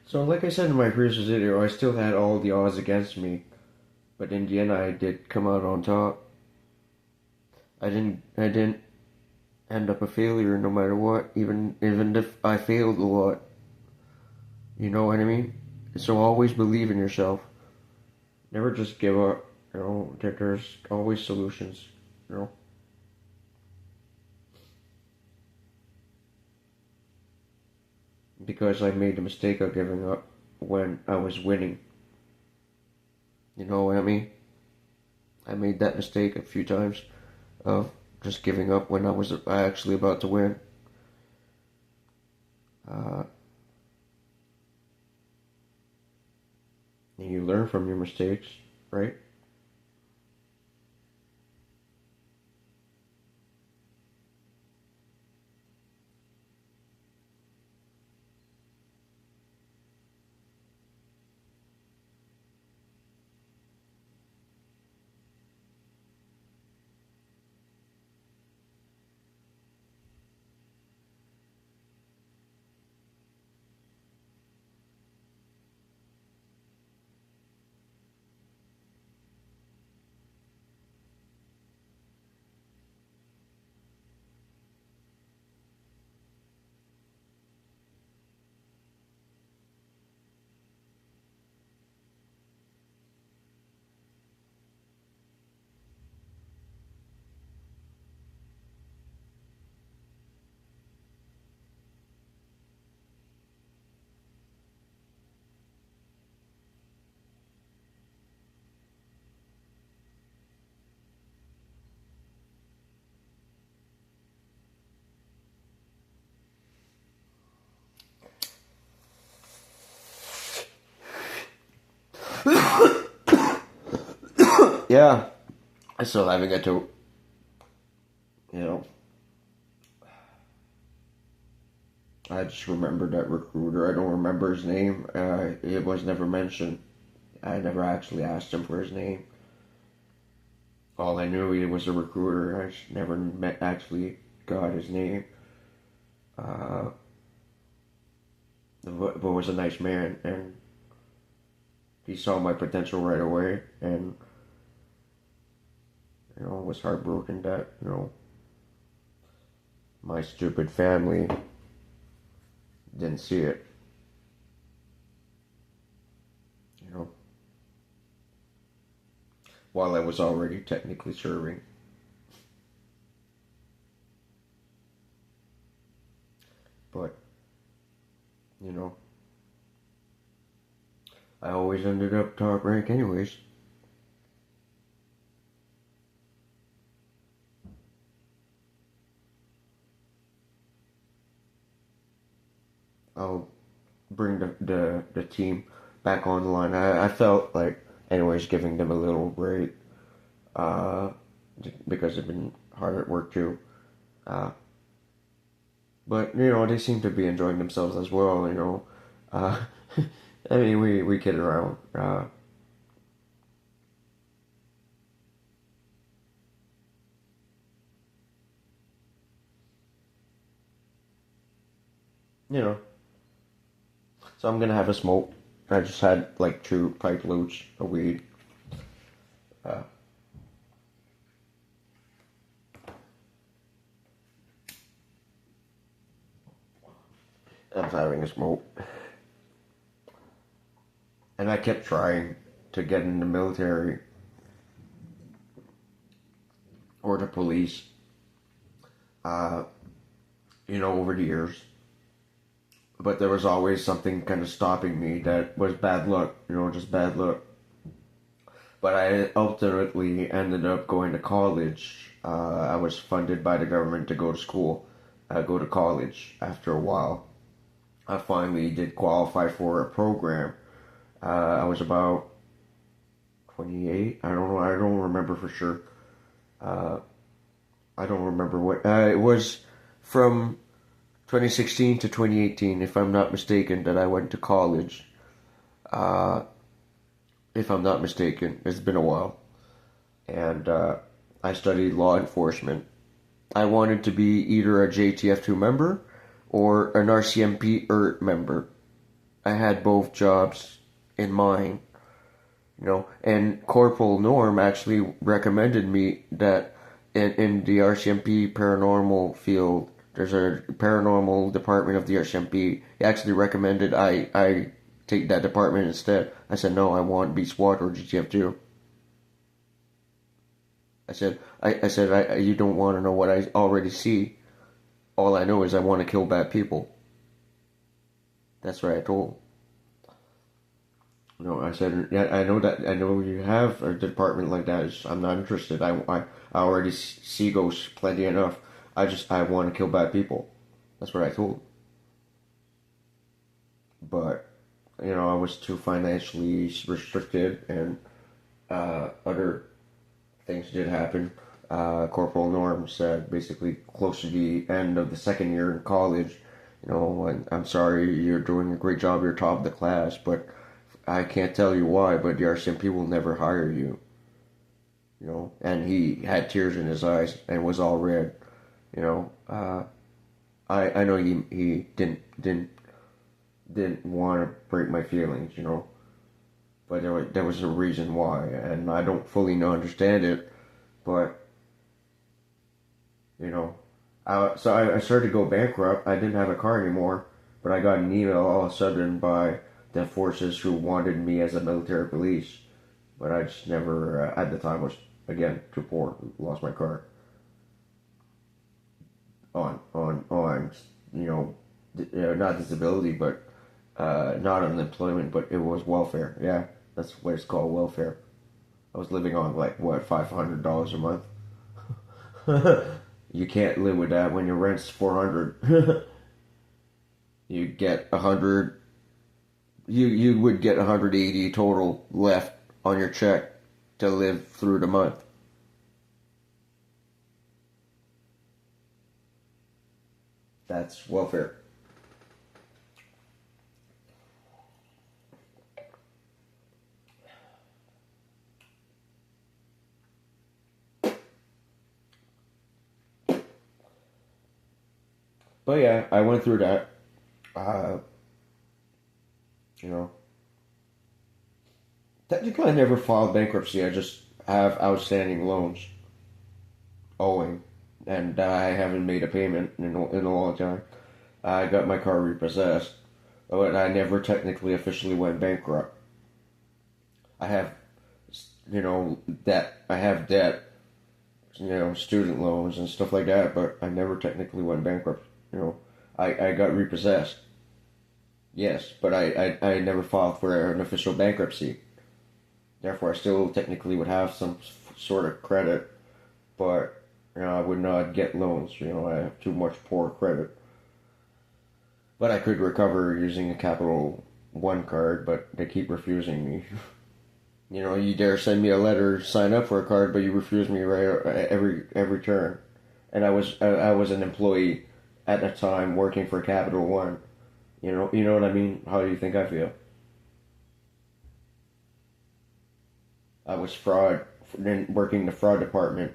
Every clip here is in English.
So, like I said in my previous video, I still had all the odds against me, but in the end, I did come out on top. I didn't end up a failure no matter what, even if I failed a lot. You know what I mean? So always believe in yourself. Never just give up. There's always solutions. You know, because I made the mistake of giving up when I was winning. You know what I mean? I made that mistake a few times of just giving up when I was actually about to win. Uh, and you learn from your mistakes, right? Yeah, I still haven't got to, you know, I just remembered that recruiter. I don't remember his name. It was never mentioned. I never actually asked him for his name. All I knew he was a recruiter. I just never actually got his name. Uh, but was a nice man, and he saw my potential right away, and was heartbroken that my stupid family didn't see it. You know, while I was already technically serving. But, you know, I always ended up top rank anyways. I'll bring the team back on the line. I felt like, anyways, giving them a little break uh, because they've been hard at work too. Uh, but, they seem to be enjoying themselves as well. Uh, I mean, we kid around. You know, so I'm gonna have a smoke. I just had like 2 pipe loads of weed. Uh, I was having a smoke, and I kept trying to get in the military or the police. Uh, over the years, but there was always something kind of stopping me that was bad luck. Just bad luck. But I ultimately ended up going to college. I was funded by the government to go to school, go to college. After a while, I finally did qualify for a program. I was about 28. I don't know. I don't remember for sure. Uh, I don't remember what. It was from 2016 to 2018, if I'm not mistaken, that I went to college. Uh, if I'm not mistaken, it's been a while. And I studied law enforcement. I wanted to be either a JTF2 member or an RCMP ERT member. I had both jobs in mind, and Corporal Norm actually recommended me that in the RCMP paranormal field, there's a paranormal department of the RCMP. He actually recommended I take that department instead. I said, no, I want to be SWAT or GTF2. I said, you don't want to know what I already see. All I know is I want to kill bad people. That's what I told him. I said, yeah, I know you have a department like that. I'm not interested. I already see ghosts plenty enough. I want to kill bad people. That's what I told him. But, I was too financially restricted, and other things did happen. Corporal Norm said basically close to the end of the second year in college, I'm sorry, you're doing a great job, you're top of the class, but I can't tell you why, but the RCMP will never hire you. And he had tears in his eyes and was all red. You know, uh, I know he didn't want to break my feelings. But there was a reason why, and I don't fully understand it. But you know, so I started to go bankrupt. I didn't have a car anymore, but I got an email all of a sudden by the forces who wanted me as a military police. But I just never, at the time, was again too poor. Lost my car on not disability, but not unemployment, but it was welfare. Yeah, that's what it's called, welfare. I was living on like what, $500 a month. You can't live with that when your rent's 400. You get 100. You would get 180 total left on your check to live through the month. That's welfare. But yeah, I went through that. Uh, you know, Technically, I never filed bankruptcy. I just have outstanding loans owing, and I haven't made a payment in a long time. I got my car repossessed, but I never technically officially went bankrupt. I have, debt. I have debt, student loans and stuff like that, but I never technically went bankrupt. I got repossessed. Yes, but I never filed for an official bankruptcy. Therefore, I still technically would have some sort of credit, but I would not get loans. I have too much poor credit. But I could recover using a Capital One card, but they keep refusing me. You dare send me a letter, sign up for a card, but you refuse me right every turn. And I was an employee at the time working for Capital One. You know what I mean? How do you think I feel? I was working the fraud department,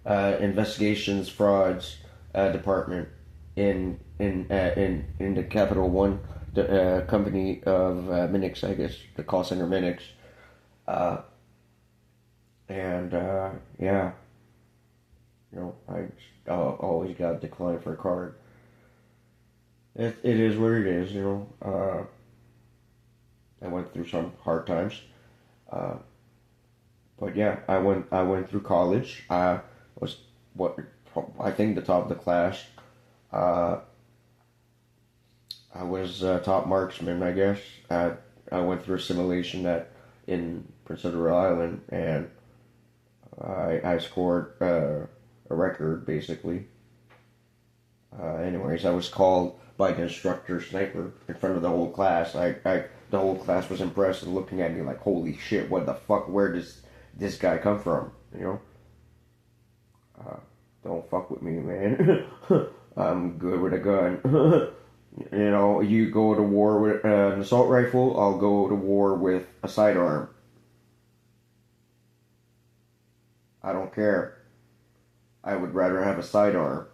investigations frauds department in the Capital One company of Minix, I guess the call center Minix, uh, and yeah, I always got declined for a card. It is what it is. I went through some hard times. Uh, But yeah, I went through college. I was what I think the top of the class. Uh, I was top marksman, I guess. I went through a simulation in Prince Edward Island, and I scored a record basically. Anyways, I was called by the instructor sniper in front of the whole class. The whole class was impressed and looking at me like, "Holy shit! What the fuck? Where does this guy come from?" Uh, don't fuck with me, man. I'm good with a gun. You go to war with an assault rifle, I'll go to war with a sidearm. I don't care. I would rather have a sidearm.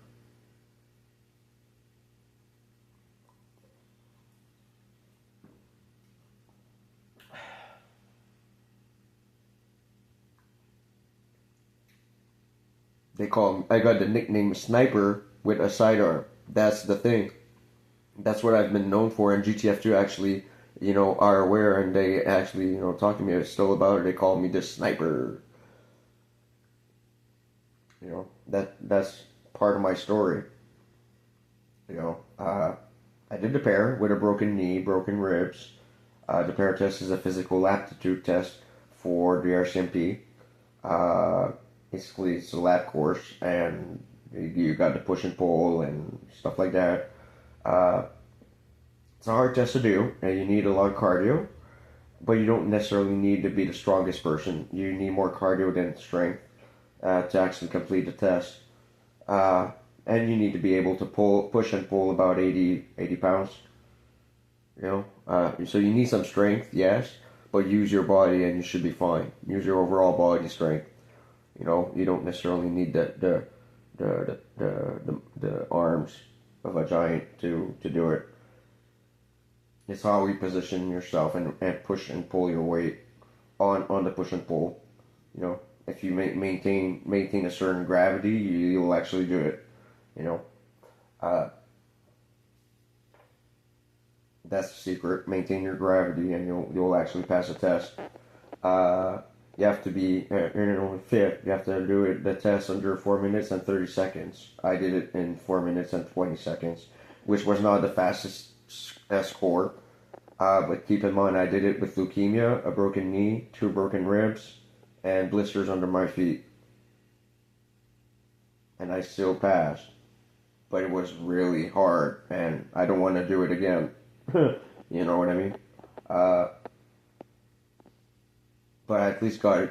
I got the nickname Sniper with a sidearm. That's the thing. That's what I've been known for, and GTF2 actually, are aware, and they actually, talk to me still about it. They call me the Sniper. That's part of my story. I did the pair with a broken knee, broken ribs. The pair test is a physical aptitude test for the RCMP. Uh, Basically, it's a lab course, and you got to push and pull and stuff like that. Uh, it's a hard test to do, and you need a lot of cardio, but you don't necessarily need to be the strongest person. You need more cardio than strength to actually complete the test. Uh, and you need to be able to push and pull about 80 pounds. So you need some strength, yes, but use your body and you should be fine. Use your overall body strength. You don't necessarily need the arms of a giant to do it. It's how you position yourself and push and pull your weight on the push and pull. If you maintain a certain gravity, you'll actually do it. You know, uh, that's the secret. Maintain your gravity, and you'll actually pass a test. Uh, you have to be fit. You have to do the test under 4 minutes and 30 seconds. I did it in 4 minutes and 20 seconds, which was not the fastest score. But keep in mind, I did it with leukemia, a broken knee, 2 broken ribs, and blisters under my feet, and I still passed. But it was really hard, and I don't want to do it again. You know what I mean? Uh, but I at least got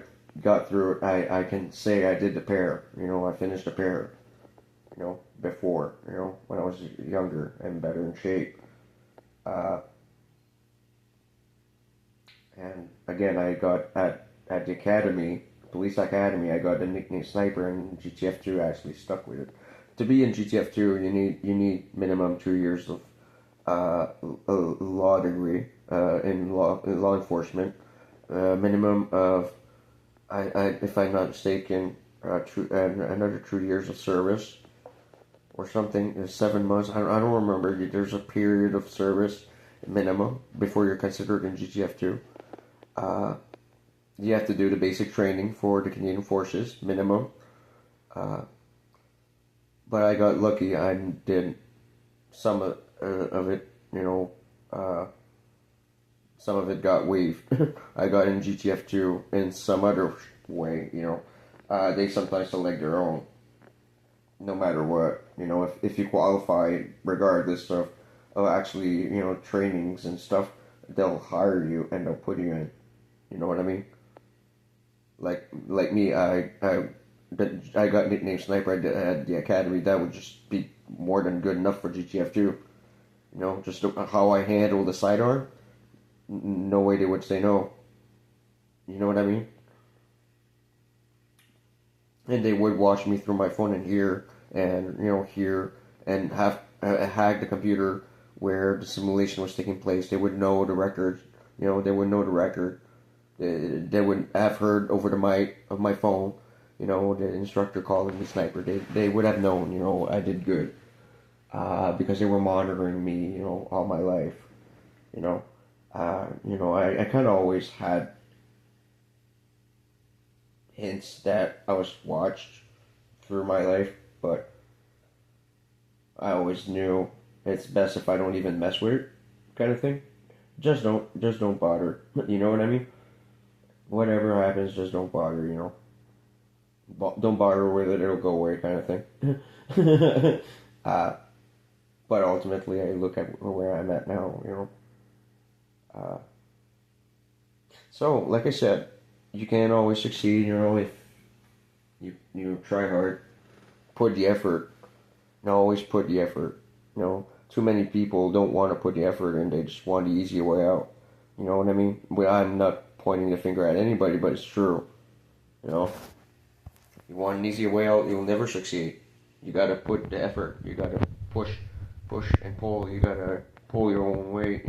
through it. I can say I did the pair. I finished the pair. Before. When I was younger and better in shape. Uh, and again, I got at the academy, police academy. I got the nickname Sniper, and GTF2 actually stuck with it. To be in GTF2, you need minimum 2 years of law degree in law enforcement. Minimum of, if I'm not mistaken, another 2 years of service or something. 7 months. I don't remember. There's a period of service minimum before you're considered in GTF2. Uh, you have to do the basic training for the Canadian Forces minimum. Uh, but I got lucky. I did some of it. Uh, some of it got waived. I got in GTF2 in some other way. They sometimes select their own, no matter what. If you qualify, regardless of actually trainings and stuff, they'll hire you and they'll put you in. You know what I mean? Like me, I got nicknamed Sniper at the academy. That would just be more than good enough for GTF2. Just how I handle the sidearm. No way they would say no. You know what I mean? And they would watch me through my phone and hear and have hack the computer where the simulation was taking place. They would know the record. They would know the record. They would have heard over the mic of my phone. The instructor calling me Sniper. They would have known. I did good. Because they were monitoring me. All my life. I kind of always had hints that I was watched through my life, but I always knew it's best if I don't even mess with it, kind of thing. Just don't bother. You know what I mean? Whatever happens, just don't bother. Don't bother with it; it'll go away, kind of thing. uh, but ultimately, I look at where I'm at now. Uh, so, like I said, you can't always succeed. If you try hard, put the effort. Always put the effort. Too many people don't want to put the effort in. They just want the easy way out. You know what I mean? Well, I'm not pointing the finger at anybody, but it's true. You want an easy way out, you'll never succeed. You gotta put the effort. You gotta push and pull. You gotta pull your own weight.